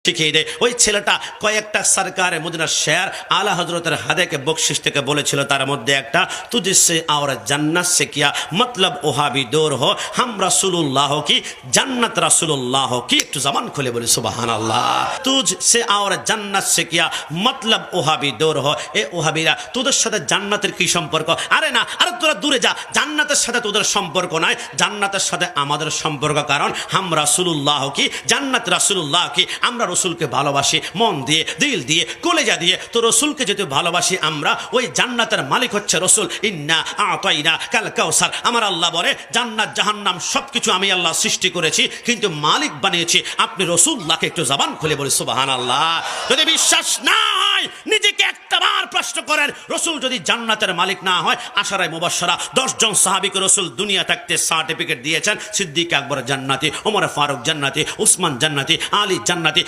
শিখিয়ে দেয়। ওই ছেলেটা কয়েকটা সরকারে মদিনার শের আলা হজরতের হাদেকে বকশিস থেকে বলেছিল, তার মধ্যে একটা তুঝসে और जन्नत से किया मतलब ওহাবি দৌর হো হাম রাসূলুল্লাহ কি জান্নাত রাসূলুল্লাহ কি। একটু জবান খুলে বলি সুবহানাল্লাহ। তুঝ সে और जन्नत से किया मतलब ওহাবি দৌর হো। এ ওহাবিরা তোদের সাথে জান্নাতের কি সম্পর্ক? আরে না, আরে তোরা দূরে যা, জান্নাতের সাথে তোদের সম্পর্ক নাই, জান্নাতের সাথে আমাদের সম্পর্ক। কারণ হাম রাসূলুল্লাহ কি জান্নাত রাসূলুল্লাহ কি, আমরা রসুলকে ভালোবাসি মন দিয়ে, দিল দিয়ে, কলেজা দিয়ে। তো রসুলকে যদি ভালোবাসি আমরা, ওই জান্নাতের মালিক হচ্ছে রসুল। ইন্না আতাইনা কাল কাউসার। আমার আল্লাহ বলে জান্নাত জাহান্নাম সবকিছু আমি আল্লাহ সৃষ্টি করেছি, কিন্তু মালিক বানিয়েছি আপনি রসুল্লাহকে। একটু জবান খুলে বলি সুবহানাল্লাহ। যদি বিশ্বাস না হয় নিজেকে একটাবার প্রশ্ন করেন, রসুল যদি জান্নাতের মালিক না হয়, আশারায়ে মুবাশশারা 10 জন সাহাবীকে রসুল দুনিয়া থাকতে সার্টিফিকেট দিয়েছেন, সিদ্দিক আকবর জান্নাতি, ওমর ফারুক জান্নাতি, উসমান জান্নাতি, আলী জান্নাতি,